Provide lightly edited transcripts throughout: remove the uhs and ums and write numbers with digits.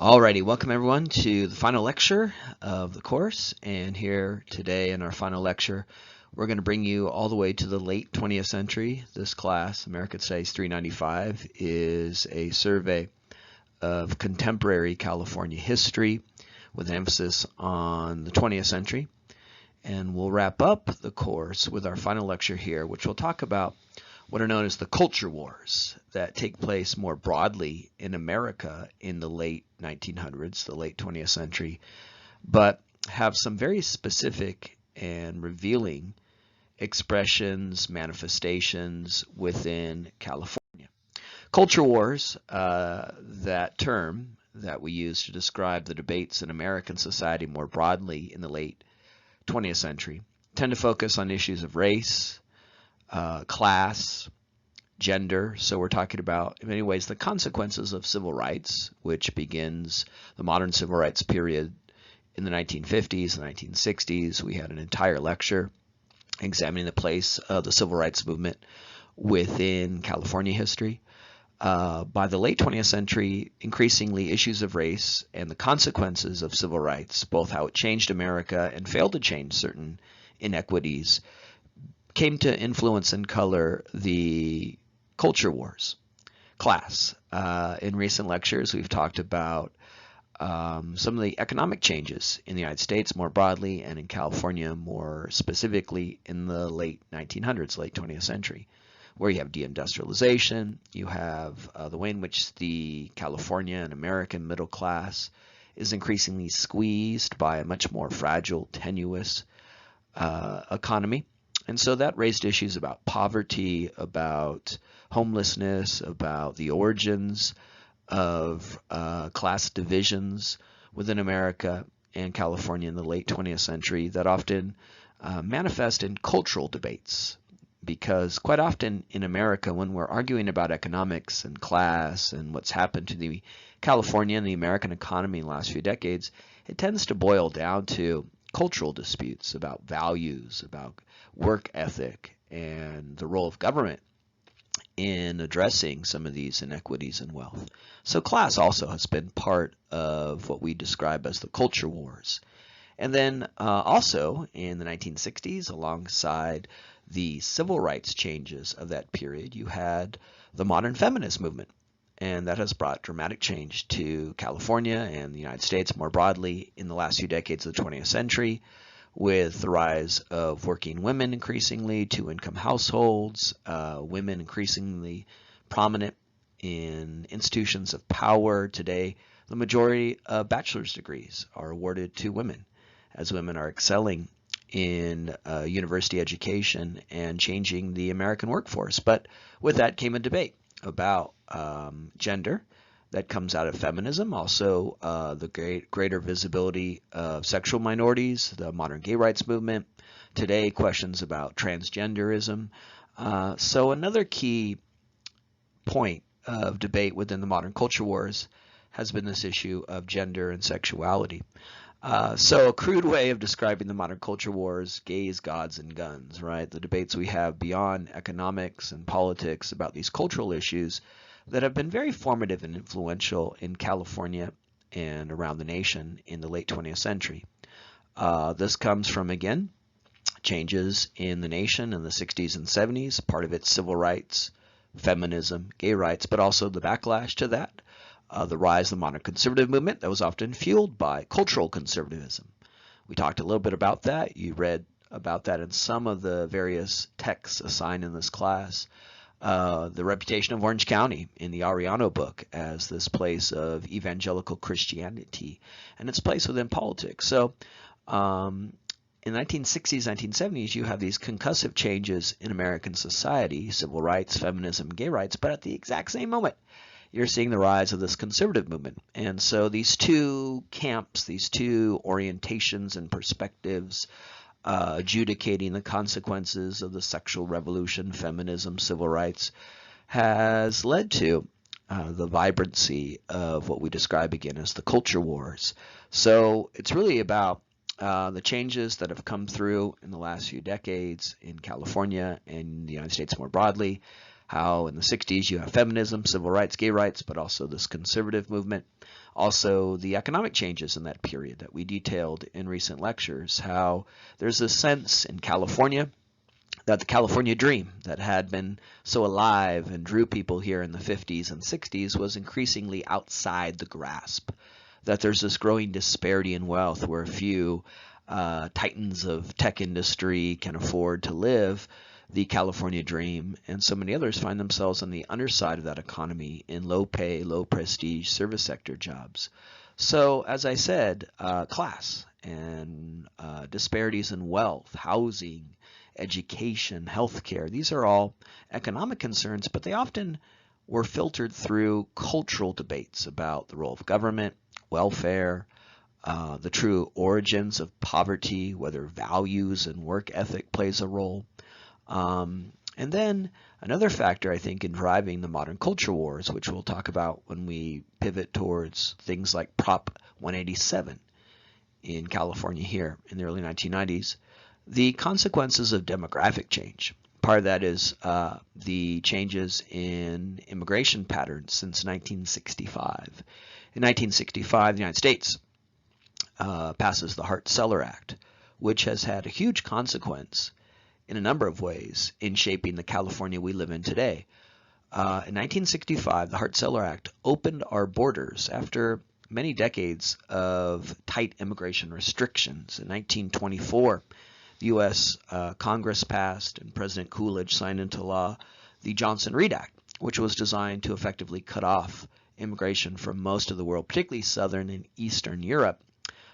Alrighty, welcome everyone to the final lecture of the course. And here today in our final lecture, we're going to bring you all the way to the late 20th century. This class, American Studies 395, is a survey of contemporary California history with an emphasis on the 20th century. And we'll wrap up the course with our final lecture here, which will talk about what are known as the culture wars that take place more broadly in America in the late 1900s, the late 20th century, but have some very specific and revealing expressions, manifestations within California. Culture wars, that term that we use to describe the debates in American society more broadly in the late 20th century, tend to focus on issues of race, class, gender. So we're talking about, in many ways, the consequences of civil rights, which begins the modern civil rights period in the 1950s, the 1960s. We had an entire lecture examining the place of the civil rights movement within California history. By the late 20th century, increasingly issues of race and the consequences of civil rights, both how it changed America and failed to change certain inequities, came to influence and color the culture wars. Class. In recent lectures, we've talked about some of the economic changes in the United States more broadly and in California more specifically in the late 1900s, late 20th century, where you have de-industrialization, you have the way in which the California and American middle class is increasingly squeezed by a much more fragile, tenuous economy. And so that raised issues about poverty, about homelessness, about the origins of class divisions within America and California in the late 20th century that often manifest in cultural debates. Because quite often in America, when we're arguing about economics and class and what's happened to the California and the American economy in the last few decades, it tends to boil down to cultural disputes about values, about work ethic, and the role of government in addressing some of these inequities in wealth. So class also has been part of what we describe as the culture wars. And then also in the 1960s, alongside the civil rights changes of that period, you had the modern feminist movement. And that has brought dramatic change to California and the United States more broadly in the last few decades of the 20th century, with the rise of working women increasingly, two-income households, women increasingly prominent in institutions of power. Today, the majority of bachelor's degrees are awarded to women, as women are excelling in university education and changing the American workforce. But with that came a debate about gender that comes out of feminism, also the greater visibility of sexual minorities, the modern gay rights movement, today questions about transgenderism. So another key point of debate within the modern culture wars has been this issue of gender and sexuality. So a crude way of describing the modern culture wars, gays, gods, and guns, right? The debates we have beyond economics and politics about these cultural issues that have been very formative and influential in California and around the nation in the late 20th century. This comes from, again, changes in the nation in the 60s and 70s, part of it civil rights, feminism, gay rights, but also the backlash to that. The rise of the modern conservative movement that was often fueled by cultural conservatism. We talked a little bit about that. You read about that in some of the various texts assigned in this class. The reputation of Orange County in the Ariano book as this place of evangelical Christianity and its place within politics. So in the 1960s, 1970s, you have these concussive changes in American society, civil rights, feminism, gay rights, but at the exact same moment, you're seeing the rise of this conservative movement. And so these two camps, these two orientations and perspectives, adjudicating the consequences of the sexual revolution, feminism, civil rights, has led to the vibrancy of what we describe again as the culture wars. So it's really about the changes that have come through in the last few decades in California and the United States more broadly, how in the 60s you have feminism, civil rights, gay rights, but also this conservative movement. Also the economic changes in that period that we detailed in recent lectures, how there's a sense in California that the California dream that had been so alive and drew people here in the 50s and 60s was increasingly outside the grasp. That there's this growing disparity in wealth where a few titans of tech industry can afford to live the California dream, and so many others find themselves on the underside of that economy in low pay, low prestige service sector jobs. So, as I said, class and disparities in wealth, housing, education, healthcare, these are all economic concerns, but they often were filtered through cultural debates about the role of government, welfare, the true origins of poverty, whether values and work ethic plays a role. And then another factor, I think, in driving the modern culture wars, which we'll talk about when we pivot towards things like Prop 187 in California here in the early 1990s, the consequences of demographic change. Part of that is the changes in immigration patterns since 1965. In 1965, the United States passes the Hart-Celler Act, which has had a huge consequence in a number of ways in shaping the California we live in today. In 1965, the Hart-Celler Act opened our borders after many decades of tight immigration restrictions. In 1924, the U.S. Congress passed and President Coolidge signed into law the Johnson-Reed Act, which was designed to effectively cut off immigration from most of the world, particularly Southern and Eastern Europe,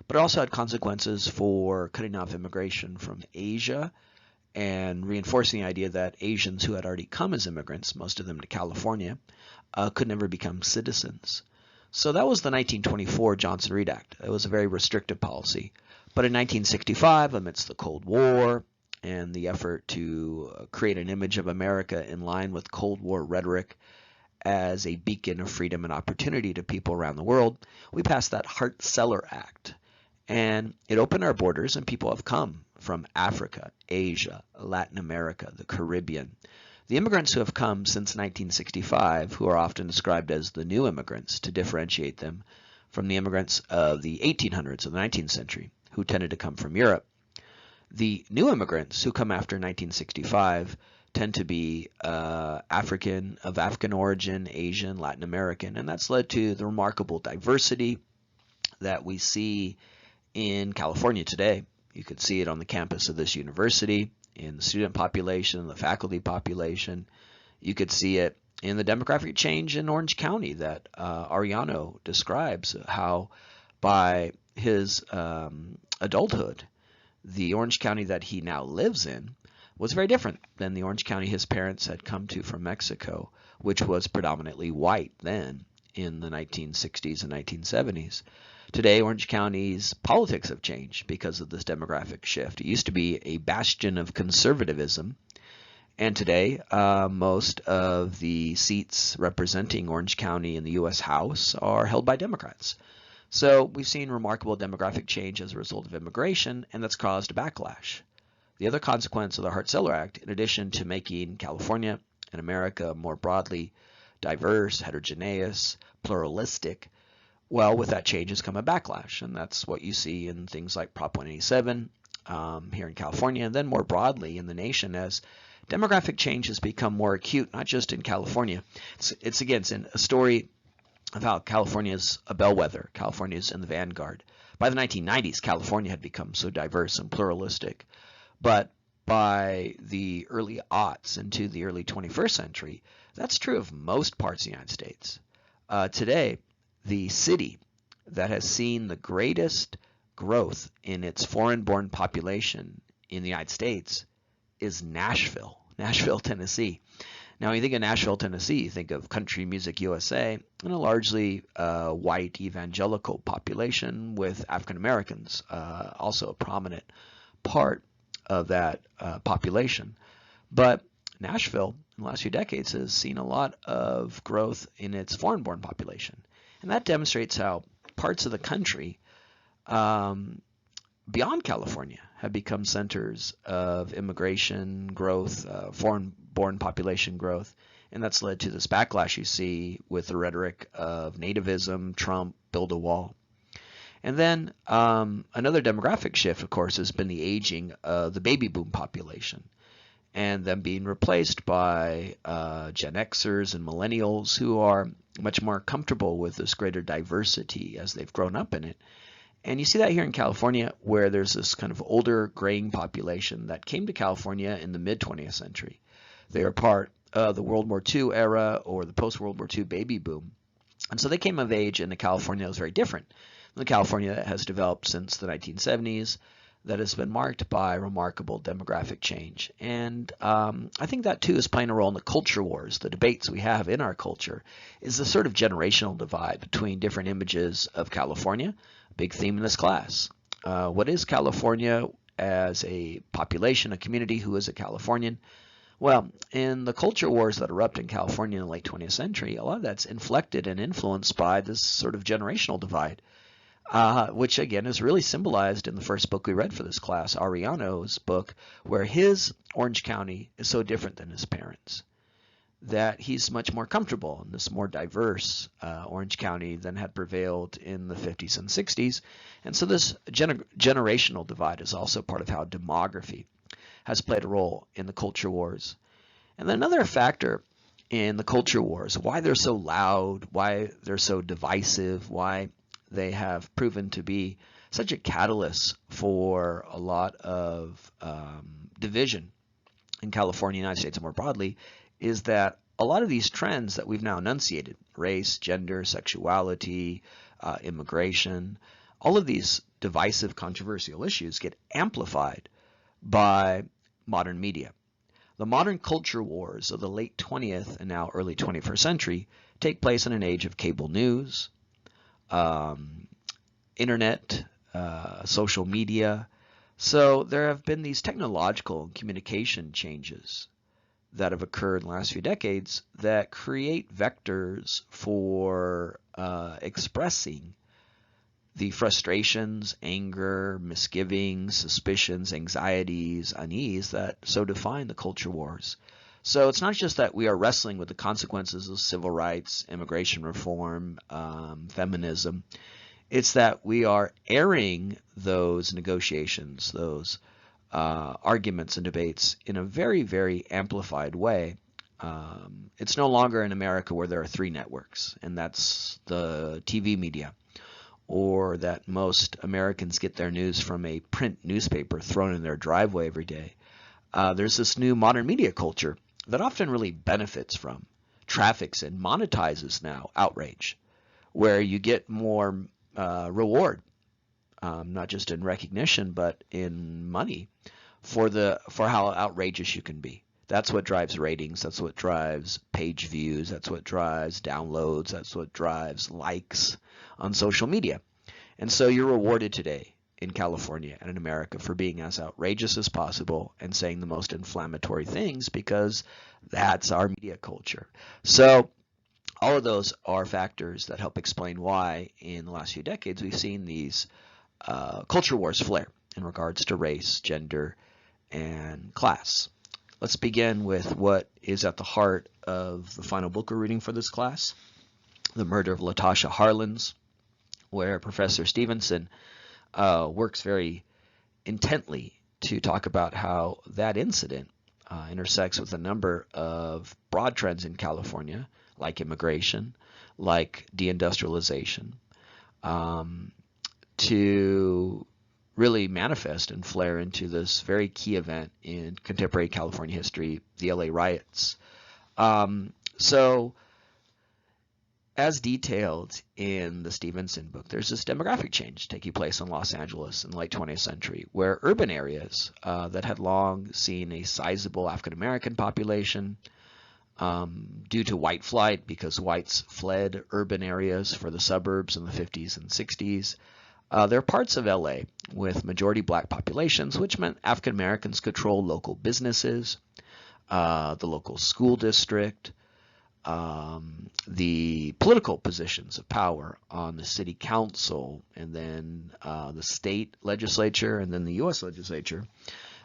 but it also had consequences for cutting off immigration from Asia and reinforcing the idea that Asians who had already come as immigrants, most of them to California, could never become citizens. So that was the 1924 Johnson-Reed Act. It was a very restrictive policy. But in 1965, amidst the Cold War and the effort to create an image of America in line with Cold War rhetoric as a beacon of freedom and opportunity to people around the world, we passed that Hart-Celler Act. And it opened our borders, and people have come from Africa, Asia, Latin America, the Caribbean. The immigrants who have come since 1965, who are often described as the new immigrants to differentiate them from the immigrants of the 1800s of the 19th century, who tended to come from Europe. The new immigrants who come after 1965 tend to be of African origin, Asian, Latin American, and that's led to the remarkable diversity that we see in California today. You could see it on the campus of this university, in the student population, the faculty population. You could see it in the demographic change in Orange County that Ariano describes, how by his adulthood, the Orange County that he now lives in was very different than the Orange County his parents had come to from Mexico, which was predominantly white then in the 1960s and 1970s. Today, Orange County's politics have changed because of this demographic shift. It used to be a bastion of conservatism, and today most of the seats representing Orange County in the U.S. House are held by Democrats. So we've seen remarkable demographic change as a result of immigration, and that's caused a backlash. The other consequence of the Hart-Celler Act, in addition to making California and America more broadly diverse, heterogeneous, pluralistic, well, with that change has come a backlash, and that's what you see in things like Prop 187 here in California, and then more broadly in the nation as demographic change has become more acute, not just in California. It's in a story of how California is a bellwether. California is in the vanguard. By the 1990s, California had become so diverse and pluralistic, but by the early aughts into the early 21st century, that's true of most parts of the United States. Today, the city that has seen the greatest growth in its foreign-born population in the United States is Nashville, Tennessee. Now, when you think of Nashville, Tennessee, you think of Country Music USA and a largely white evangelical population with African Americans, also a prominent part of that population. But Nashville, in the last few decades, has seen a lot of growth in its foreign-born population. And that demonstrates how parts of the country beyond California have become centers of immigration growth, foreign-born population growth, And that's led to this backlash you see with the rhetoric of nativism, Trump, build a wall. And then another demographic shift, of course, has been the aging of the baby boom population and them being replaced by Gen Xers and millennials who are much more comfortable with this greater diversity as they've grown up in it. And you see that here in California, where there's this kind of older graying population that came to California in the mid-20th century. They are part of the World War II era or the post-World War II baby boom. And so they came of age in a California that was very different than the California that has developed since the 1970s, that has been marked by remarkable demographic change. And I think that too is playing a role in the culture wars, the debates we have in our culture, is the sort of generational divide between different images of California, a big theme in this class. What is California as a population, a community? Who is a Californian? Well, in the culture wars that erupt in California in the late 20th century, a lot of that's inflected and influenced by this sort of generational divide. Which again is really symbolized in the first book we read for this class, Ariano's book, where his Orange County is so different than his parents, that he's much more comfortable in this more diverse Orange County than had prevailed in the 50s and 60s. And so this generational divide is also part of how demography has played a role in the culture wars. And then another factor in the culture wars, why they're so loud, why they're so divisive, why they have proven to be such a catalyst for a lot of division in California, United States, and more broadly, is that a lot of these trends that we've now enunciated, race, gender, sexuality, immigration, all of these divisive, controversial issues get amplified by modern media. The modern culture wars of the late 20th and now early 21st century take place in an age of cable news, internet, social media. So there have been these technological and communication changes that have occurred in the last few decades that create vectors for expressing the frustrations, anger, misgivings, suspicions, anxieties, unease that so define the culture wars. So it's not just that we are wrestling with the consequences of civil rights, immigration reform, feminism. It's that we are airing those negotiations, those arguments and debates in a very, very amplified way. It's no longer in America where there are three networks, and that's the TV media, or that most Americans get their news from a print newspaper thrown in their driveway every day. There's this new modern media culture that often really benefits from, traffics and monetizes now outrage, where you get more reward, not just in recognition but in money for how outrageous you can be. That's what drives ratings, that's what drives page views, that's what drives downloads, that's what drives likes on social media. And so you're rewarded today in California and in America for being as outrageous as possible and saying the most inflammatory things, because that's our media culture. So all of those are factors that help explain why in the last few decades we've seen these culture wars flare in regards to race, gender, and class. Let's begin with what is at the heart of the final book we're reading for this class, The Murder of Latasha Harland'S, where Professor Stevenson works very intently to talk about how that incident intersects with a number of broad trends in California, like immigration, like de-industrialization, to really manifest and flare into this very key event in contemporary California history, the LA riots. So as detailed in the Stevenson book, there's this demographic change taking place in Los Angeles in the late 20th century, where urban areas that had long seen a sizable African-American population due to white flight, because whites fled urban areas for the suburbs in the 50s and 60s. There are parts of LA with majority black populations, which meant African Americans control local businesses, the local school district, the political positions of power on the city council, and then the state legislature, and then the U.S. legislature.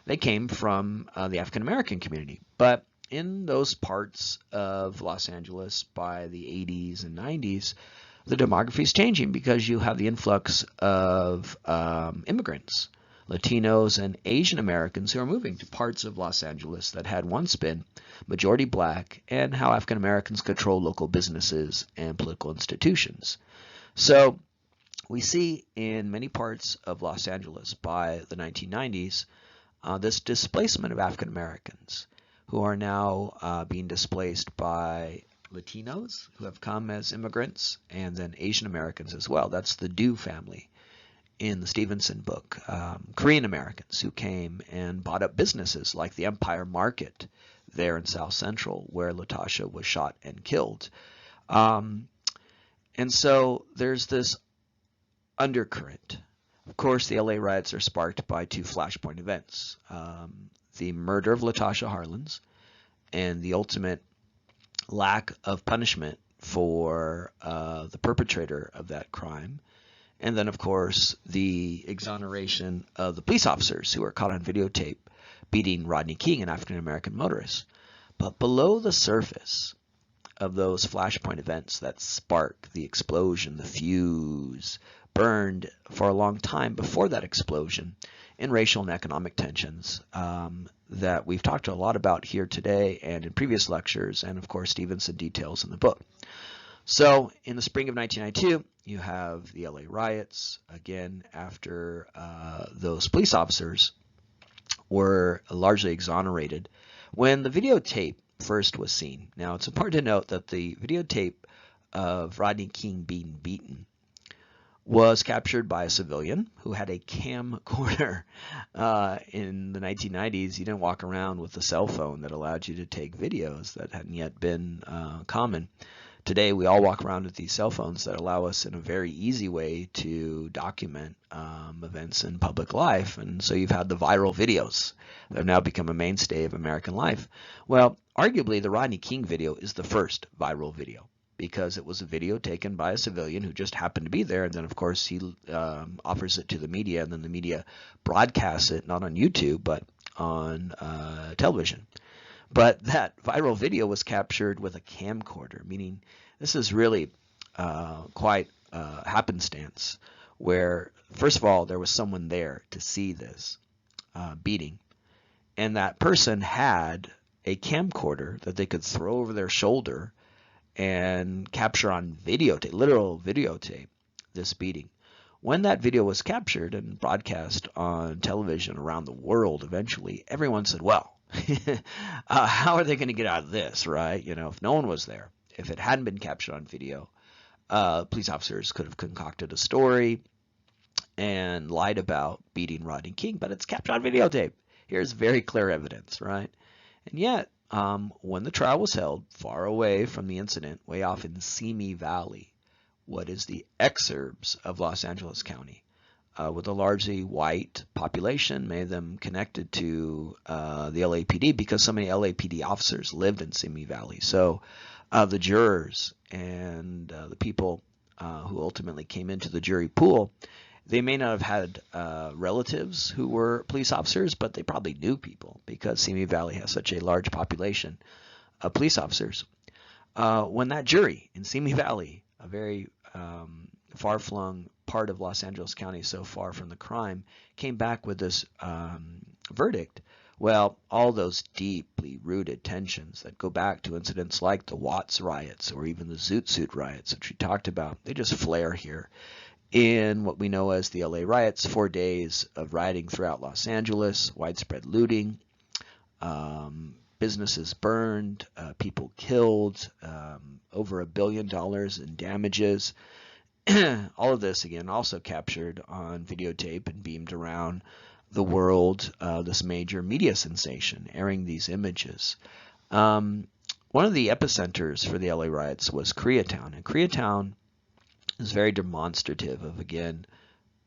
They came from the African American community. But in those parts of Los Angeles by the 80s and 90s, the demography is changing because you have the influx of immigrants, Latinos and Asian Americans who are moving to parts of Los Angeles that had once been majority black, and how African Americans control local businesses and political institutions. So we see in many parts of Los Angeles by the 1990s this displacement of African Americans who are now being displaced by Latinos who have come as immigrants, and then Asian Americans as well. That's the Du family in the Stevenson book. Korean Americans who came and bought up businesses like the Empire Market there in South Central, where Latasha was shot and killed. And so there's this undercurrent. Of course, the LA riots are sparked by two flashpoint events. The murder of Latasha Harland'S and the ultimate lack of punishment for the perpetrator of that crime. And then, of course, the exoneration of the police officers who were caught on videotape beating Rodney King, an African-American motorist. But below the surface of those flashpoint events that spark the explosion, the fuse, burned for a long time before that explosion in racial and economic tensions that we've talked a lot about here today and in previous lectures, and of course Stevenson details in the book. So in the spring of 1992, you have the LA riots, again after those police officers were largely exonerated. When the videotape first was seen, now it's important to note that the videotape of Rodney King being beaten was captured by a civilian who had a camcorder. In the 1990s, you didn't walk around with a cell phone that allowed you to take videos. That hadn't yet been common. Today, we all walk around with these cell phones that allow us in a very easy way to document events in public life. And so you've had the viral videos that have now become a mainstay of American life. Well, arguably, the Rodney King video is the first viral video, because it was a video taken by a civilian who just happened to be there. And then, of course, he offers it to the media, and then the media broadcasts it, not on YouTube, but on television. But that viral video was captured with a camcorder, meaning this is really quite happenstance, where, first of all, there was someone there to see this beating, and that person had a camcorder that they could throw over their shoulder and capture on videotape, literal videotape, this beating. When that video was captured and broadcast on television around the world, eventually everyone said, well, how are they going to get out of this, right? You know, if no one was there, if it hadn't been captured on video, police officers could have concocted a story and lied about beating Rodney King, but it's captured on videotape. Here's very clear evidence, right? And yet, when the trial was held far away from the incident, way off in Simi Valley, what is the exurbs of Los Angeles County, with a largely white population, many of them connected to the LAPD because so many LAPD officers lived in Simi Valley. So the jurors and the people who ultimately came into the jury pool, they may not have had relatives who were police officers, but they probably knew people because Simi Valley has such a large population of police officers. When that jury in Simi Valley, a very far-flung part of Los Angeles County, so far from the crime, came back with this verdict, well, all those deeply rooted tensions that go back to incidents like the Watts riots or even the Zoot Suit riots, which we talked about, they just flare here in what we know as the LA riots. 4 days of rioting throughout Los Angeles, widespread looting, businesses burned, people killed, over $1 billion in damages. All of this, again, also captured on videotape and beamed around the world, this major media sensation, airing these images. One of the epicenters for the LA riots was Koreatown, and Koreatown is very demonstrative of, again,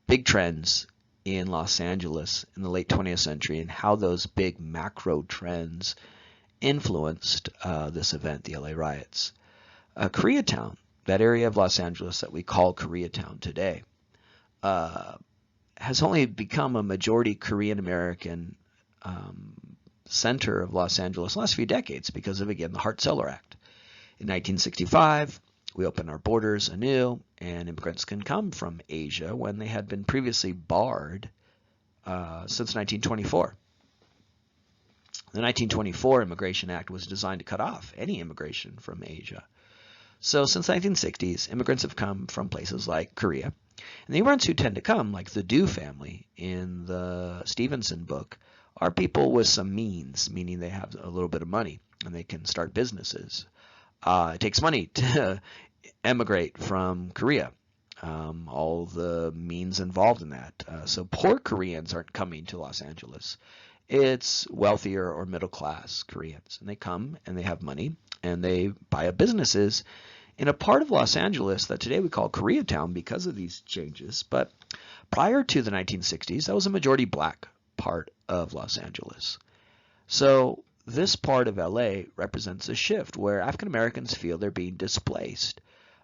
big trends in Los Angeles in the late 20th century and how those big macro trends influenced this event, the LA riots. Koreatown, that area of Los Angeles that we call Koreatown today, has only become a majority Korean American center of Los Angeles the last few decades because of, again, the Hart-Celler Act. In 1965, we opened our borders anew, and immigrants can come from Asia when they had been previously barred since 1924. The 1924 Immigration Act was designed to cut off any immigration from Asia. So since the 1960s, immigrants have come from places like Korea. And the immigrants who tend to come, like the Dew family in the Stevenson book, are people with some means, meaning they have a little bit of money and they can start businesses. It takes money to emigrate from Korea, all the means involved in that. So poor Koreans aren't coming to Los Angeles. It's wealthier or middle class Koreans, and they come and they have money and they buy up businesses in a part of Los Angeles that today we call Koreatown because of these changes. But prior to the 1960s, that was a majority black part of Los Angeles. So this part of LA represents a shift where African Americans feel they're being displaced,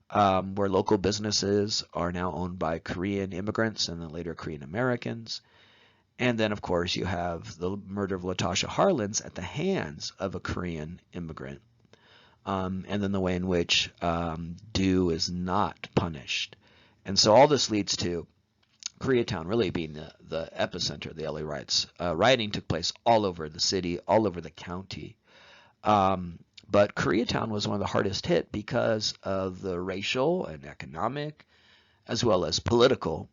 where local businesses are now owned by Korean immigrants and then later Korean Americans. And then, of course, you have the murder of Latasha Harland'S at the hands of a Korean immigrant. And then the way in which Dew is not punished. And so all this leads to Koreatown really being the epicenter of the LA riots. Rioting took place all over the city, all over the county. But Koreatown was one of the hardest hit because of the racial and economic, as well as political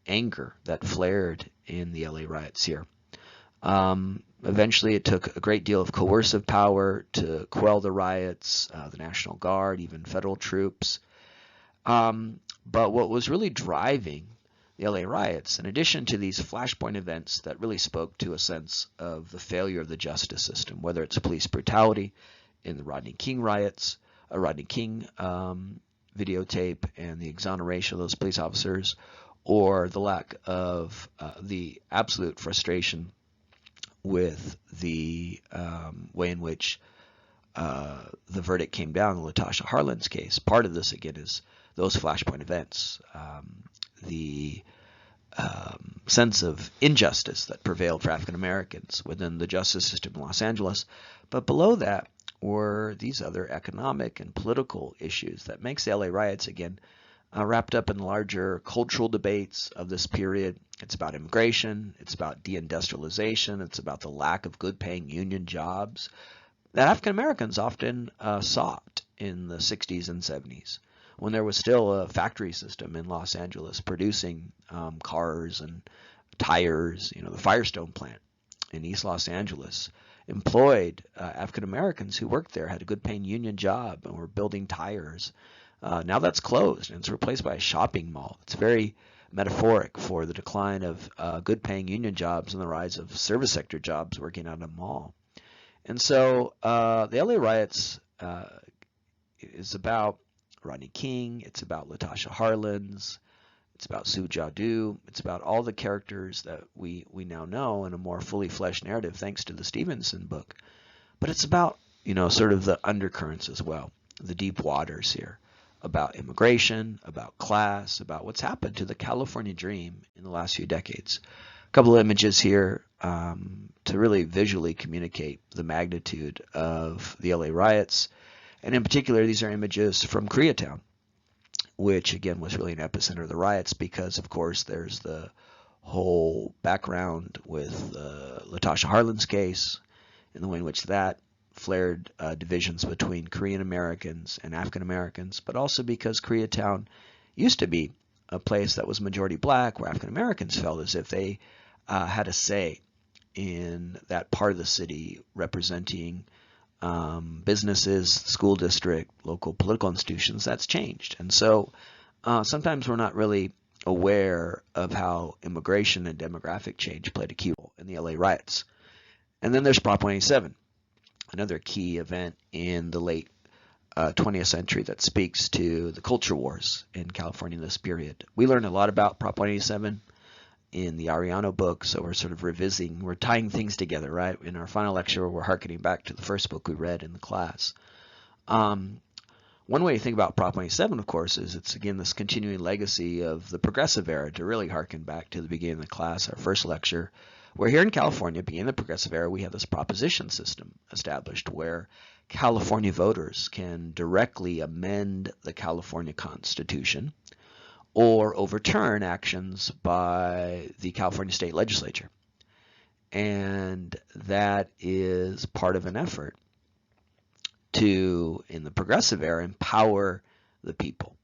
anger that flared in the LA riots here. Eventually, it took a great deal of coercive power to quell the riots, the National Guard, even federal troops. But what was really driving the LA riots, in addition to these flashpoint events that really spoke to a sense of the failure of the justice system, whether it's police brutality in the Rodney King riots, a Rodney King videotape and the exoneration of those police officers, or the lack of the absolute frustration with the way in which the verdict came down in the Latasha Harland'S case. Part of this, again, is those flashpoint events, the sense of injustice that prevailed for African Americans within the justice system in Los Angeles. But below that were these other economic and political issues that makes the LA riots, again, wrapped up in larger cultural debates of this period. It's about immigration, it's about de-industrialization, it's about the lack of good-paying union jobs that African Americans often sought in the 60s and 70s, when there was still a factory system in Los Angeles producing cars and tires. You know, the Firestone plant in East Los Angeles employed African Americans who worked there, had a good-paying union job, and were building tires. Now that's closed and it's replaced by a shopping mall. It's very metaphoric for the decline of good-paying union jobs and the rise of service sector jobs working at a mall. And so the LA riots is about Rodney King, it's about Latasha Harland'S, it's about Sue Jadu, it's about all the characters that we now know in a more fully fleshed narrative thanks to the Stevenson book. But it's about, you know, sort of the undercurrents as well, the deep waters here, about immigration, about class, about what's happened to the California dream in the last few decades. A couple of images here to really visually communicate the magnitude of the LA riots. And in particular, these are images from Koreatown, which again was really an epicenter of the riots because, of course, there's the whole background with Latasha Harland'S case and the way in which that flared divisions between Korean Americans and African Americans, but also because Koreatown used to be a place that was majority black, where African Americans felt as if they had a say in that part of the city, representing businesses, school district, local political institutions. That's changed. And so sometimes we're not really aware of how immigration and demographic change played a key role in the LA riots. And then there's Prop 187. Another key event in the late 20th century that speaks to the culture wars in California in this period. We learned a lot about Prop 187 in the Ariano book, so we're sort of revisiting, we're tying things together, right? In our final lecture, we're hearkening back to the first book we read in the class. One way to think about Prop 187, of course, is it's, again, this continuing legacy of the progressive era, to really hearken back to the beginning of the class, our first lecture, Where here in California, beginning the Progressive Era, we have this proposition system established where California voters can directly amend the California Constitution or overturn actions by the California State Legislature. And that is part of an effort to, in the Progressive Era, empower the people.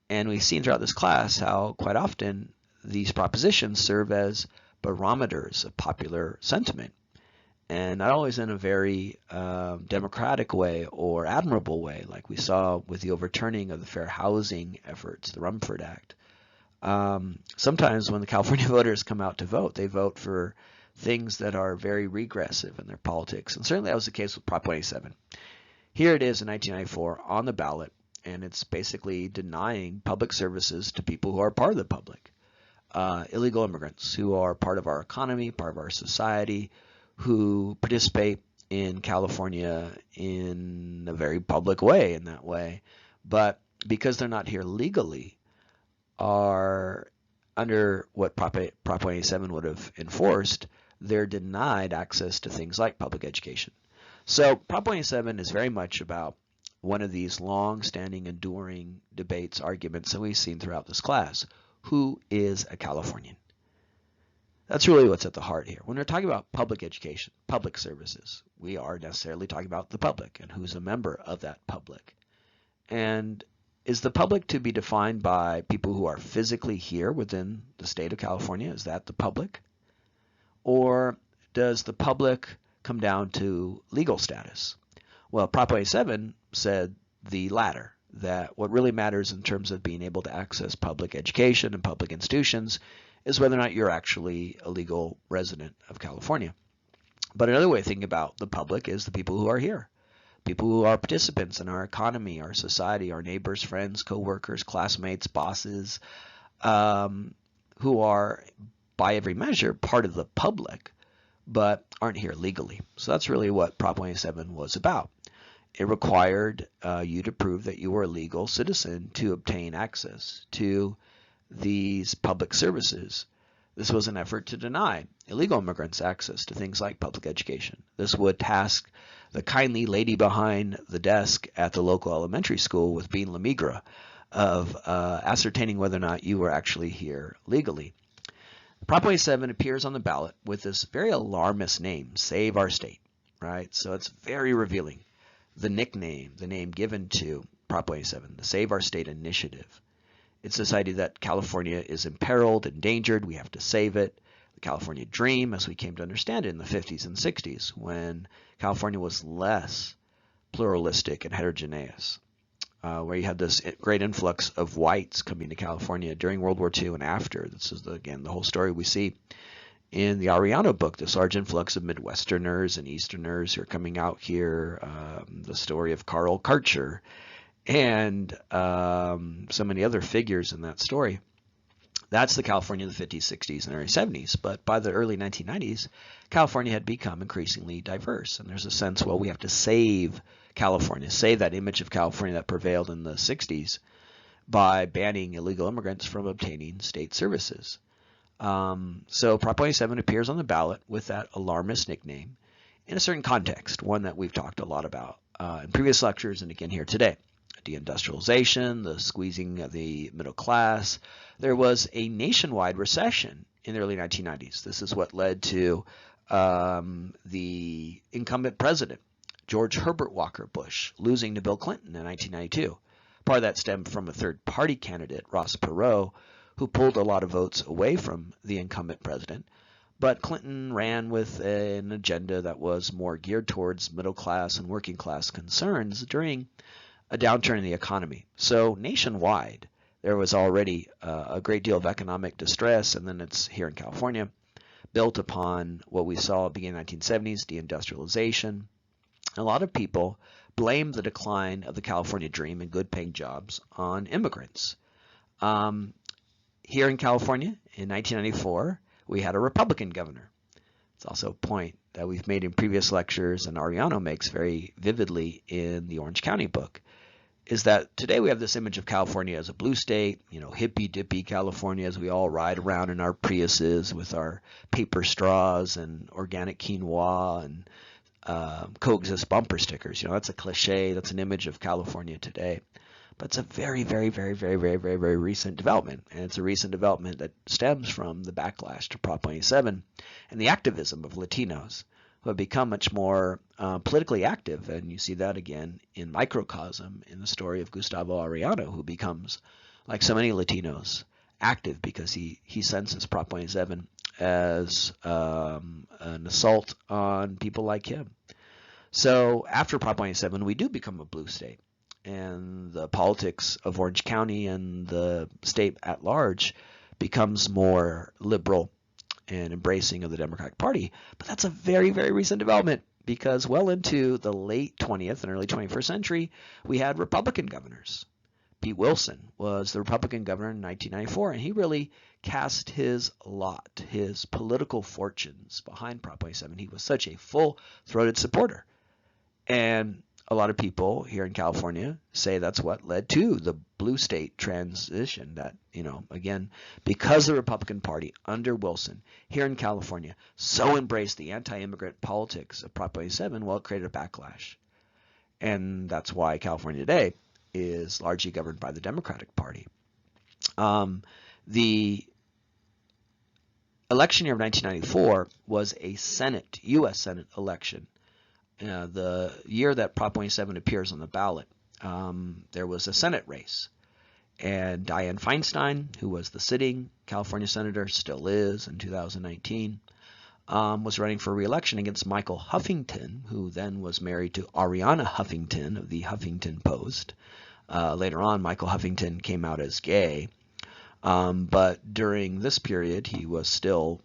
And we've seen throughout this class how quite often these propositions serve as barometers of popular sentiment, and not always in a very democratic way or admirable way, like we saw with the overturning of the fair housing efforts, the Rumford Act. Sometimes when the California voters come out to vote, they vote for things that are very regressive in their politics, and certainly that was the case with Prop 27. Here it is in 1994 on the ballot, and it's basically denying public services to people who are part of the public. Illegal immigrants who are part of our economy, part of our society, who participate in California in a very public way, in that way, but because they're not here legally, are under what Prop 27 would have enforced, they're denied access to things like public education. So Prop 27 is very much about one of these long-standing, enduring debates, arguments that we've seen throughout this class. Who is a Californian? That's really what's at the heart here. When we're talking about public education, public services, we are necessarily talking about the public and who's a member of that public. And is the public to be defined by people who are physically here within the state of California? Is that the public? Or does the public come down to legal status? Well, Prop 27 said the latter, that what really matters in terms of being able to access public education and public institutions is whether or not you're actually a legal resident of California. But another way of thinking about the public is the people who are here, people who are participants in our economy, our society, our neighbors, friends, co-workers, classmates, bosses, who are, by every measure, part of the public, but aren't here legally. So that's really what Prop 27 was about. It required you to prove that you were a legal citizen to obtain access to these public services. This was an effort to deny illegal immigrants access to things like public education. This would task the kindly lady behind the desk at the local elementary school with being La Migra of ascertaining whether or not you were actually here legally. Prop 27 appears on the ballot with this very alarmist name, Save Our State, right? So it's very revealing. The nickname, the name given to Prop 27, the Save Our State Initiative. It's this idea that California is imperiled, endangered, we have to save it. The California dream, as we came to understand it in the 50s and 60s, when California was less pluralistic and heterogeneous, where you had this great influx of whites coming to California during World War II and after. This is, again, the whole story we see in the Ariano book, this large influx of Midwesterners and Easterners who are coming out here, the story of Carl Karcher, and so many other figures in that story. That's the California of the 50s, 60s, and early 70s. But by the early 1990s, California had become increasingly diverse. And there's a sense, well, we have to save California, save that image of California that prevailed in the 60s by banning illegal immigrants from obtaining state services. So Prop 27 appears on the ballot with that alarmist nickname in a certain context, one that we've talked a lot about in previous lectures and again here today. De-Industrialization, the squeezing of the middle class. There was a nationwide recession in the early 1990s. This is what led to the incumbent president, George Herbert Walker Bush, losing to Bill Clinton in 1992. Part of that stemmed from a third-party candidate, Ross Perot, who pulled a lot of votes away from the incumbent president. But Clinton ran with an agenda that was more geared towards middle-class and working-class concerns during a downturn in the economy. So nationwide, there was already a great deal of economic distress, and then it's here in California, built upon what we saw beginning in the 1970s, de-industrialization. A lot of people blamed the decline of the California dream and good-paying jobs on immigrants. Here in California, in 1994, we had a Republican governor. It's also a point that we've made in previous lectures and Ariano makes very vividly in the Orange County book. is that today we have this image of California as a blue state, hippy dippy California, as we all ride around in our Priuses with our paper straws and organic quinoa and coexist bumper stickers. That's a cliche. That's an image of California today. But it's a very, very, very, very, very, very, very recent development. And it's a recent development that stems from the backlash to Prop 27 and the activism of Latinos who have become much more politically active. And you see that again in microcosm in the story of Gustavo Arellano, who becomes, like so many Latinos, active because he senses Prop 27 as an assault on people like him. So after Prop 27, we do become a blue state. And the politics of Orange County and the state at large becomes more liberal and embracing of the Democratic Party. But that's a very, very recent development because well into the late 20th and early 21st century, we had Republican governors. Pete Wilson was the Republican governor in 1994, and he really cast his lot, his political fortunes behind Prop 27. He was such a full-throated supporter. And a lot of people here in California say that's what led to the blue state transition. That, again, because the Republican Party under Wilson here in California so embraced the anti-immigrant politics of Prop 27, well, it created a backlash. And that's why California today is largely governed by the Democratic Party. The election year of 1994 was a U.S. Senate election. The year that Prop 27 appears on the ballot, there was a Senate race. And Dianne Feinstein, who was the sitting California senator, still is in 2019, was running for re-election against Michael Huffington, who then was married to Arianna Huffington of the Huffington Post. Later on, Michael Huffington came out as gay. But during this period, he was still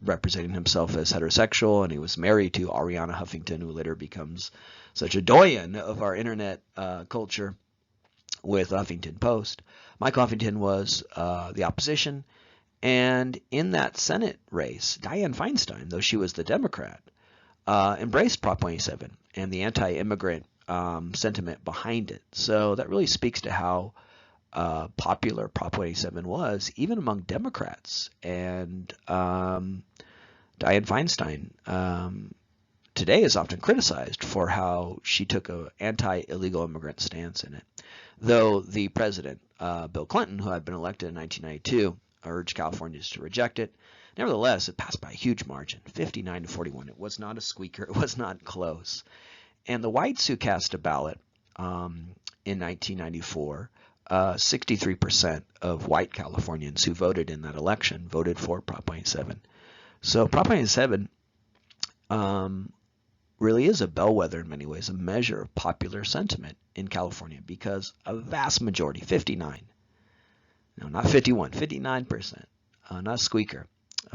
representing himself as heterosexual, and he was married to Arianna Huffington, who later becomes such a doyen of our internet culture with the Huffington Post. Michael Huffington was the opposition, and in that Senate race, Dianne Feinstein, though she was the Democrat, embraced Prop 27 and the anti-immigrant sentiment behind it. So that really speaks to how popular Prop 27 was, even among Democrats. And Dianne Feinstein today is often criticized for how she took an anti-illegal immigrant stance in it. Though the president, Bill Clinton, who had been elected in 1992, urged Californians to reject it. Nevertheless, it passed by a huge margin, 59-41. It was not a squeaker. It was not close. And the whites who cast a ballot in 1994, 63% of white Californians who voted in that election voted for Prop 27. So Prop 27 really is a bellwether in many ways, a measure of popular sentiment in California, because a vast majority, 59, no, not 51, 59%, not a squeaker,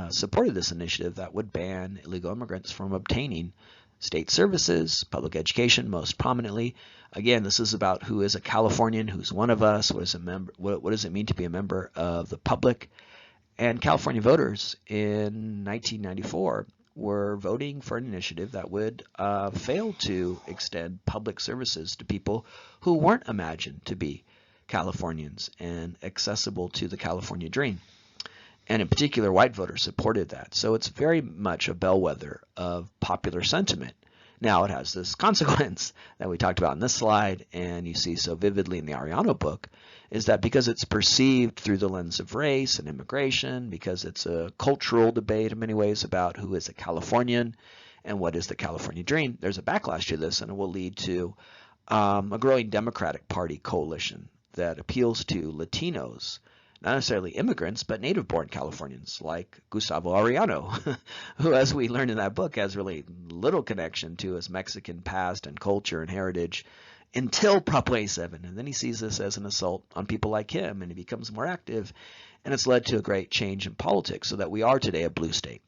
supported this initiative that would ban illegal immigrants from obtaining state services, public education most prominently. Again, this is about who is a Californian, who's one of us, what does it mean to be a member of the public. And California voters in 1994 were voting for an initiative that would fail to extend public services to people who weren't imagined to be Californians and accessible to the California dream. And in particular, white voters supported that. So it's very much a bellwether of popular sentiment. Now, it has this consequence that we talked about in this slide, and you see so vividly in the Arellano book, is that because it's perceived through the lens of race and immigration, because it's a cultural debate in many ways about who is a Californian and what is the California dream, there's a backlash to this, and it will lead to a growing Democratic Party coalition that appeals to Latinos, not necessarily immigrants, but native-born Californians like Gustavo Arellano, who, as we learned in that book, has really little connection to his Mexican past and culture and heritage until Prop 27. And then he sees this as an assault on people like him, and he becomes more active. And it's led to a great change in politics, so that we are today a blue state,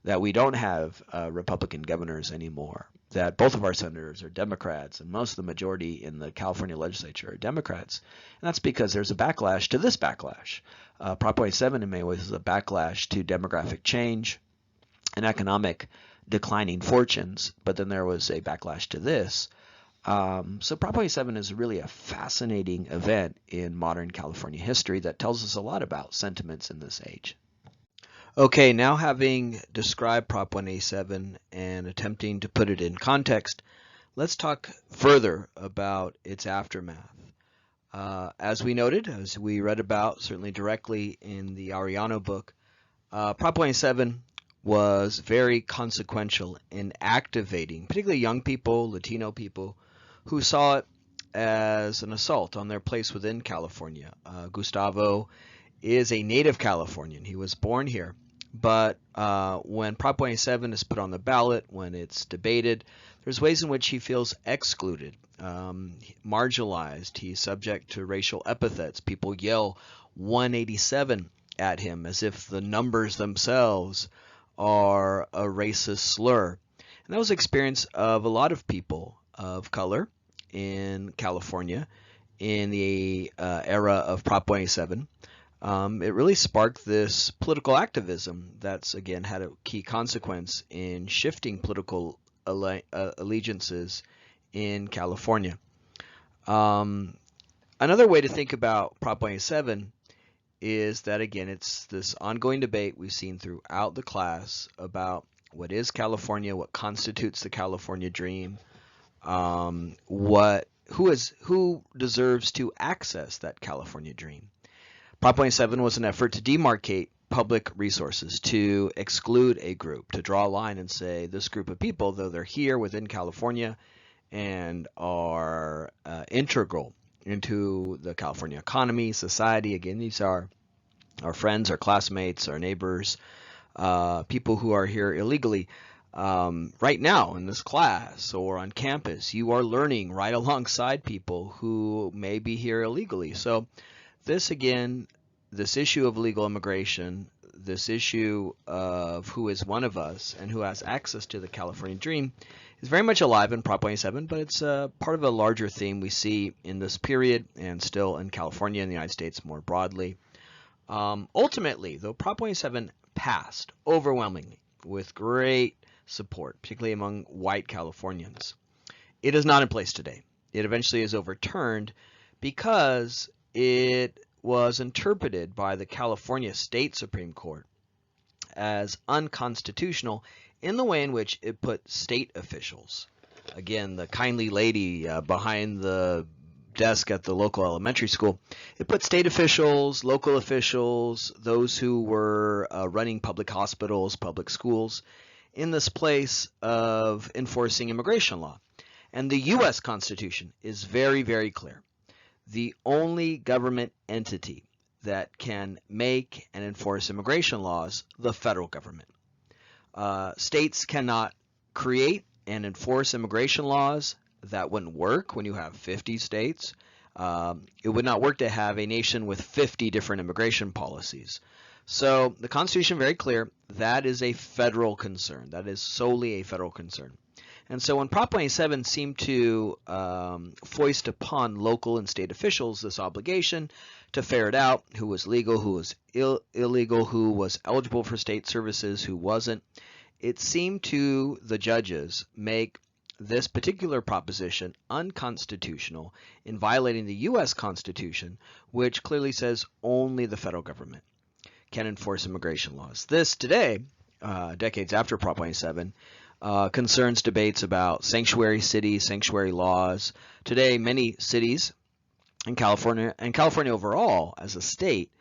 that we don't have Republican governors anymore, that both of our senators are Democrats, and most of the majority in the California legislature are Democrats. And that's because there's a backlash to this backlash. Prop 27 in many ways is a backlash to demographic change and economic declining fortunes, but then there was a backlash to this So Prop 27 is really a fascinating event in modern California history that tells us a lot about sentiments in this age. Okay, now having described Prop 187 and attempting to put it in context, let's talk further about its aftermath. As we noted, as we read about certainly directly in the Arellano book, Prop 27 was very consequential in activating particularly young people, Latino people, who saw it as an assault on their place within California. Gustavo is a native Californian. He was born here. But when Prop 27 is put on the ballot, when it's debated, there's ways in which he feels excluded, marginalized. He's subject to racial epithets. People yell 187 at him as if the numbers themselves are a racist slur. And that was the experience of a lot of people of color in California in the era of Prop 27. It really sparked this political activism that's, again, had a key consequence in shifting political allegiances in California. Another way to think about Prop 27 is that, again, it's this ongoing debate we've seen throughout the class about what is California, what constitutes the California dream, who deserves to access that California dream. Prop 27 was an effort to demarcate public resources, to exclude a group, to draw a line and say this group of people, though they're here within California and are integral into the California economy, society, again, these are our friends, our classmates, our neighbors, people who are here illegally. Right now in this class or on campus, you are learning right alongside people who may be here illegally. So this, again, this issue of illegal immigration, this issue of who is one of us and who has access to the California dream is very much alive in Prop 27, but it's part of a larger theme we see in this period and still in California and the United States more broadly. Ultimately, though, Prop 27 passed overwhelmingly with great support, particularly among white Californians. It is not in place today. It eventually is overturned because it was interpreted by the California State Supreme Court as unconstitutional in the way in which it put state officials, again, the kindly lady behind the desk at the local elementary school, it put state officials, local officials, those who were running public hospitals, public schools, in this place of enforcing immigration law. And the U.S. Constitution is very, very clear. The only government entity that can make and enforce immigration laws, the federal government. States cannot create and enforce immigration laws. That wouldn't work when you have 50 states. It would not work to have a nation with 50 different immigration policies. So the Constitution, very clear, that is a federal concern. That is solely a federal concern. And so when Prop 27 seemed to foist upon local and state officials this obligation to ferret out who was legal, who was illegal, who was eligible for state services, who wasn't, it seemed to the judges make this particular proposition unconstitutional in violating the U.S. Constitution, which clearly says only the federal government can enforce immigration laws. This today, decades after Prop 27, concerns debates about sanctuary cities, sanctuary laws. Today, many cities in California, and California overall as a state,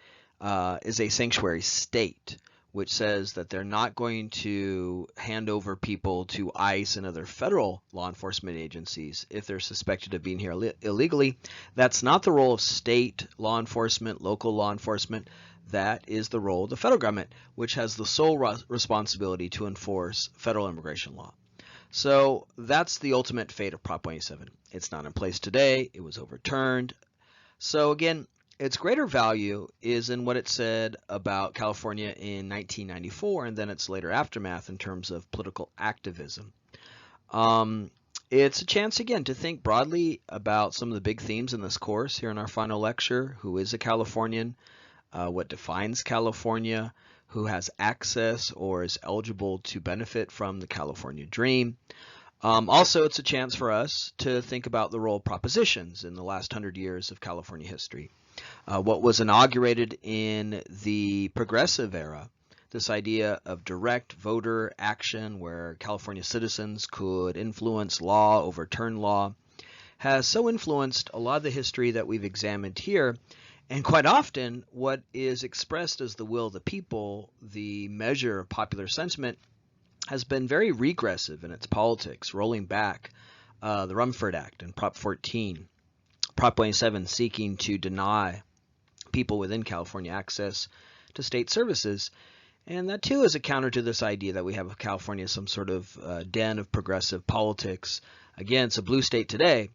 is a sanctuary state, which says that they're not going to hand over people to ICE and other federal law enforcement agencies if they're suspected of being here illegally. That's not the role of state law enforcement, local law enforcement. That is the role of the federal government, which has the sole responsibility to enforce federal immigration law. So that's the ultimate fate of Prop 27. It's not in place today. It was overturned. So again, its greater value is in what it said about California in 1994 and then its later aftermath in terms of political activism. It's a chance, again, to think broadly about some of the big themes in this course here in our final lecture. Who is a Californian? What defines California? Who has access or is eligible to benefit from the California dream? Also, it's a chance for us to think about the role of propositions in the last 100 years of California history. What was inaugurated in the progressive era, this idea of direct voter action where California citizens could influence law, overturn law, has so influenced a lot of the history that we've examined here. And quite often, what is expressed as the will of the people, the measure of popular sentiment, has been very regressive in its politics, rolling back the Rumford Act and Prop 14, Prop 27 seeking to deny people within California access to state services. And that too is a counter to this idea that we have of California as some sort of den of progressive politics. Again, it's a blue state today.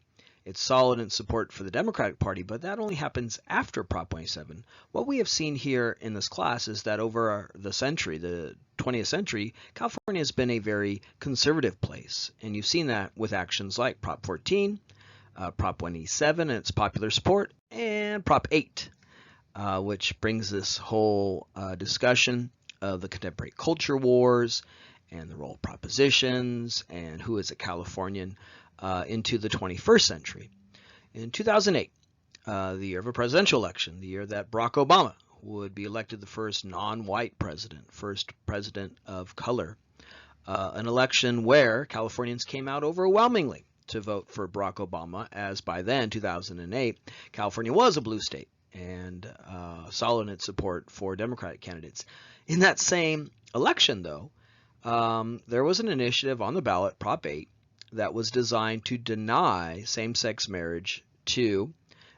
It's solid in support for the Democratic Party, but that only happens after Prop 27. What we have seen here in this class is that over the century, the 20th century, California has been a very conservative place. And you've seen that with actions like Prop 14, Prop 27 and its popular support, and Prop 8, which brings this whole discussion of the contemporary culture wars and the role of propositions and who is a Californian into the 21st century. In 2008, the year of a presidential election, the year that Barack Obama would be elected the first non-white president, first president of color, an election where Californians came out overwhelmingly to vote for Barack Obama, as by then, 2008, California was a blue state and solid in its support for Democratic candidates. In that same election, though, there was an initiative on the ballot, Prop 8, that was designed to deny same-sex marriage to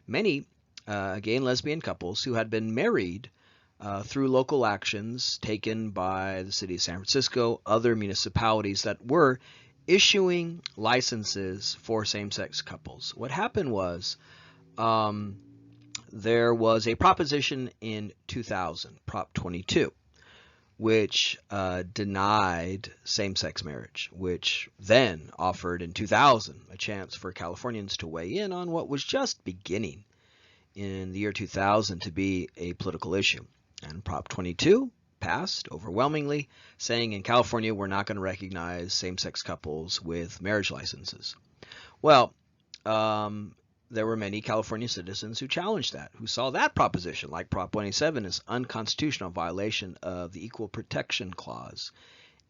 many gay and lesbian couples who had been married through local actions taken by the city of San Francisco, other municipalities that were issuing licenses for same-sex couples. What happened was there was a proposition in 2000, Prop 22, which denied same-sex marriage, which then offered in 2000 a chance for Californians to weigh in on what was just beginning in the year 2000 to be a political issue. And Prop 22 passed overwhelmingly, saying in California we're not going to recognize same-sex couples with marriage licenses. Well, there were many California citizens who challenged that, who saw that proposition, like Prop 27, as unconstitutional violation of the Equal Protection Clause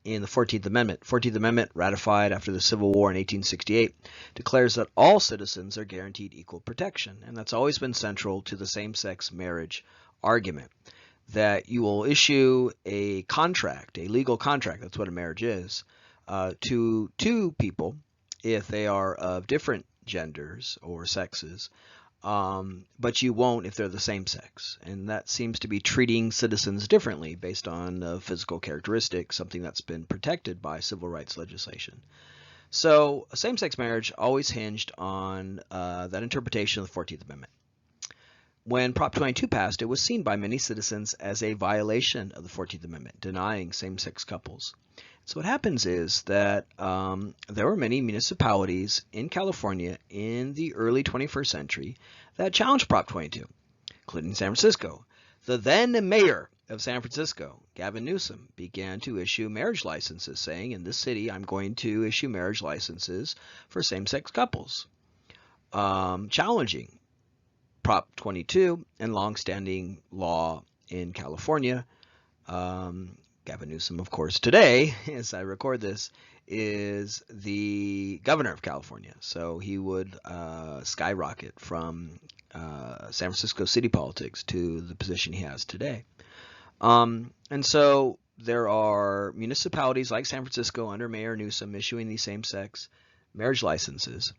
in the 14th Amendment. 14th Amendment, ratified after the Civil War in 1868, declares that all citizens are guaranteed equal protection, and that's always been central to the same-sex marriage argument, that you will issue a contract, a legal contract, that's what a marriage is, to two people if they are of different genders or sexes, but you won't if they're the same sex. And that seems to be treating citizens differently based on physical characteristics, something that's been protected by civil rights legislation. So same-sex marriage always hinged on that interpretation of the 14th Amendment. When Prop 22 passed, it was seen by many citizens as a violation of the 14th Amendment, denying same-sex couples. So what happens is that there were many municipalities in California in the early 21st century that challenged Prop 22, including San Francisco. The then mayor of San Francisco, Gavin Newsom, began to issue marriage licenses, saying, in this city, I'm going to issue marriage licenses for same-sex couples, challenging Prop 22 and longstanding law in California. Gavin Newsom, of course, today, as I record this, is the governor of California. So he would skyrocket from San Francisco city politics to the position he has today. And so there are municipalities like San Francisco under Mayor Newsom issuing these same-sex marriage licenses.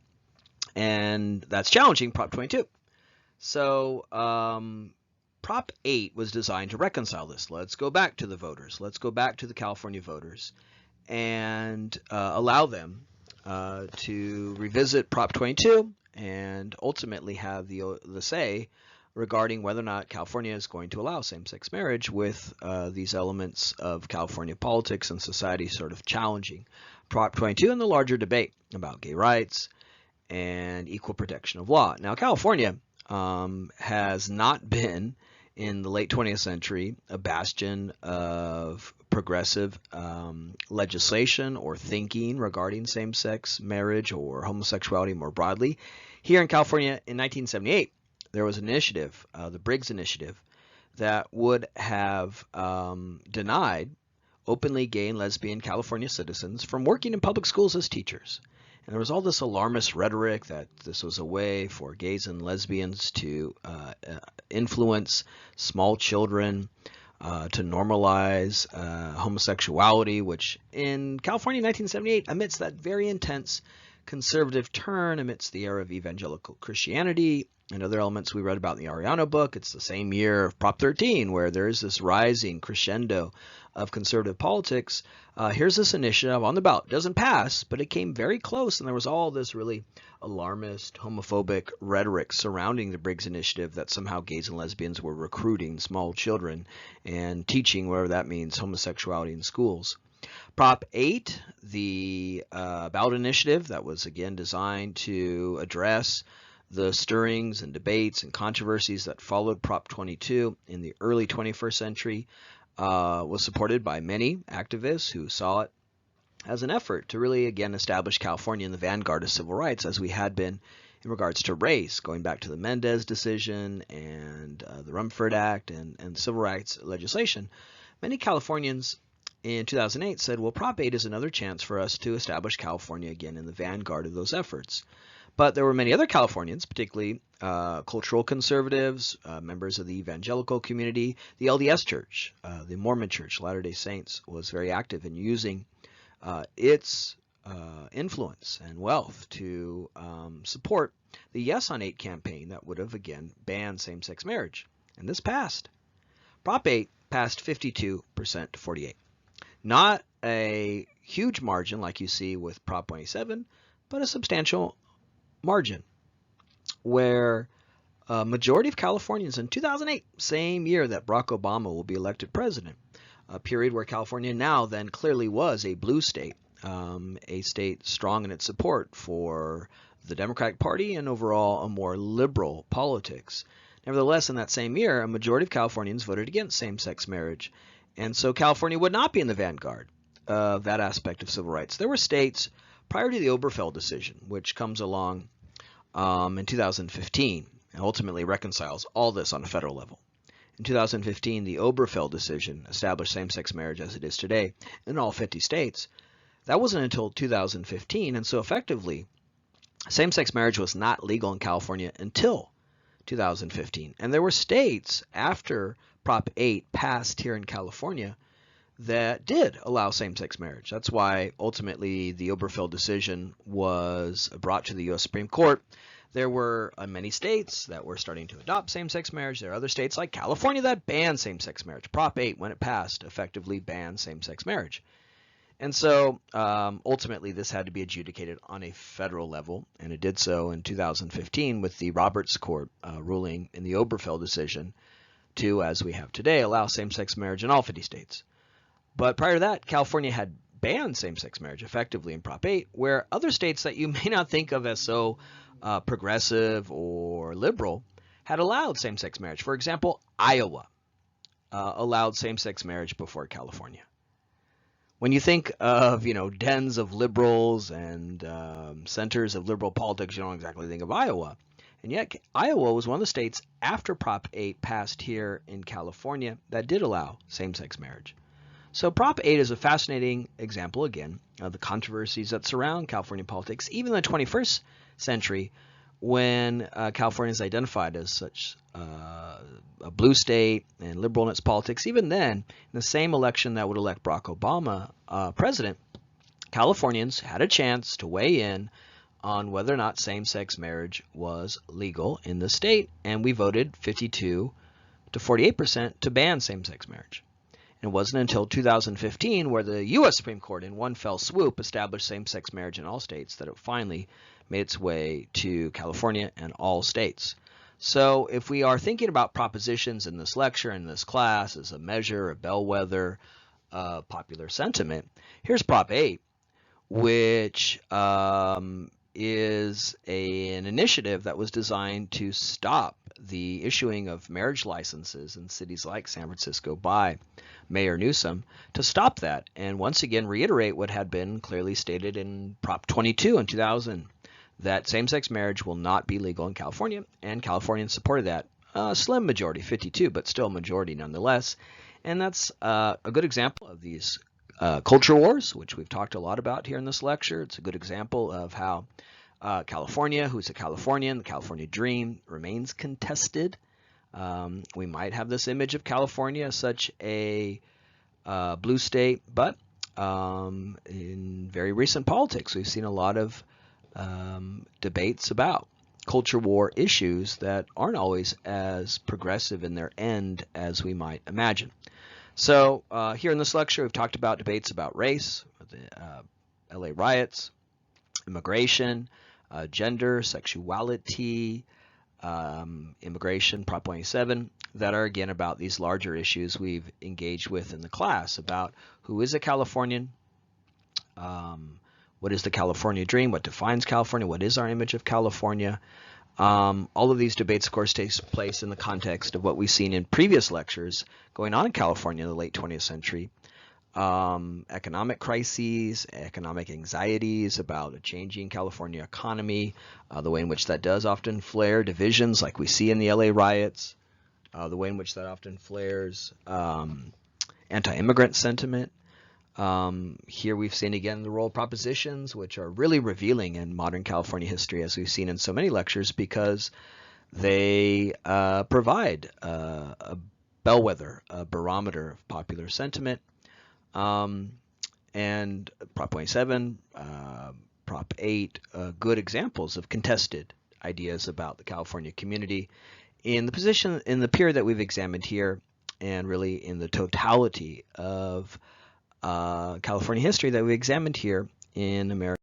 And that's challenging Prop 22. So Prop 8 was designed to reconcile this. Let's go back to the voters. Let's go back to the California voters and allow them to revisit Prop 22 and ultimately have the say regarding whether or not California is going to allow same-sex marriage, with these elements of California politics and society sort of challenging Prop 22 and the larger debate about gay rights and equal protection of law. Now, California has not been, in the late 20th century, a bastion of progressive legislation or thinking regarding same-sex marriage or homosexuality more broadly. Here in California in 1978, there was an initiative, the Briggs Initiative, that would have denied openly gay and lesbian California citizens from working in public schools as teachers. And there was all this alarmist rhetoric that this was a way for gays and lesbians to influence small children, to normalize homosexuality, which in California in 1978, amidst that very intense conservative turn, amidst the era of evangelical Christianity and other elements we read about in the Ariano book, it's the same year of Prop 13 where there is this rising crescendo of conservative politics. Here's this initiative on the ballot. It doesn't pass, but it came very close, and there was all this really alarmist, homophobic rhetoric surrounding the Briggs Initiative that somehow gays and lesbians were recruiting small children and teaching, whatever that means, homosexuality in schools. Prop 8, the ballot initiative that was again designed to address the stirrings and debates and controversies that followed Prop 22 in the early 21st century, was supported by many activists who saw it as an effort to really again establish California in the vanguard of civil rights, as we had been in regards to race, going back to the Mendez decision and the Rumford Act and civil rights legislation. Many Californians in 2008 said, well, Prop 8 is another chance for us to establish California again in the vanguard of those efforts. But there were many other Californians, particularly cultural conservatives, members of the evangelical community. The LDS Church, the Mormon Church, Latter-day Saints, was very active in using its influence and wealth to support the Yes on 8 campaign that would have, again, banned same-sex marriage. And this passed. Prop 8 passed 52% to 48. Not a huge margin like you see with Prop 27, but a substantial margin where a majority of Californians in 2008, same year that Barack Obama will be elected president, a period where California now then clearly was a blue state, a state strong in its support for the Democratic Party and overall a more liberal politics. Nevertheless, in that same year, a majority of Californians voted against same-sex marriage, and so California would not be in the vanguard of that aspect of civil rights. There were states prior to the Obergefell decision, which comes along in 2015 and ultimately reconciles all this on a federal level. In 2015, the Obergefell decision established same-sex marriage as it is today in all 50 states. That wasn't until 2015, and so effectively, same-sex marriage was not legal in California until 2015. And there were states after Prop 8 passed here in California that did allow same-sex marriage. That's why ultimately the Obergefell decision was brought to the U.S. Supreme Court. There were many states that were starting to adopt same-sex marriage. There are other states like California that banned same-sex marriage. Prop 8, when it passed, effectively banned same-sex marriage. And so ultimately this had to be adjudicated on a federal level, and it did so in 2015 with the Roberts Court ruling in the Obergefell decision to, as we have today, allow same-sex marriage in all 50 states. But prior to that, California had banned same-sex marriage effectively in Prop 8, where other states that you may not think of as so progressive or liberal had allowed same-sex marriage. For example, Iowa allowed same-sex marriage before California. When you think of, dens of liberals and centers of liberal politics, you don't exactly think of Iowa. And yet Iowa was one of the states after Prop 8 passed here in California that did allow same-sex marriage. So Prop 8 is a fascinating example, again, of the controversies that surround California politics, even in the 21st century, when California is identified as such a blue state and liberal in its politics. Even then, in the same election that would elect Barack Obama president, Californians had a chance to weigh in on whether or not same-sex marriage was legal in the state, and we voted 52 to 48% to ban same-sex marriage. And it wasn't until 2015 where the U.S. Supreme Court in one fell swoop established same-sex marriage in all states that it finally made its way to California and all states. So if we are thinking about propositions in this lecture, in this class, as a measure, a bellwether, popular sentiment, here's Prop 8, which is an initiative that was designed to stop the issuing of marriage licenses in cities like San Francisco by Mayor Newsom to stop that, and once again reiterate what had been clearly stated in Prop 22 in 2000, that same-sex marriage will not be legal in California, and Californians supported that. A slim majority, 52, but still a majority nonetheless. And that's a good example of these culture wars, which we've talked a lot about here in this lecture. It's a good example of how California, who's a Californian, the California dream remains contested. We might have this image of California as such a blue state, but in very recent politics, we've seen a lot of debates about culture war issues that aren't always as progressive in their end as we might imagine. So here in this lecture, we've talked about debates about race, the LA riots, immigration, gender, sexuality, immigration, Prop 27, that are again about these larger issues we've engaged with in the class about who is a Californian, what is the California dream, what defines California, what is our image of California. All of these debates, of course, take place in the context of what we've seen in previous lectures going on in California in the late 20th century. Economic crises, economic anxieties about a changing California economy, the way in which that does often flare divisions like we see in the LA riots, the way in which that often flares anti-immigrant sentiment. Here we've seen again the role of propositions, which are really revealing in modern California history, as we've seen in so many lectures, because they provide a bellwether, a barometer of popular sentiment. And Prop 27, Prop 8, good examples of contested ideas about the California community in the period that we've examined here, and really in the totality of California history that we examined here in America.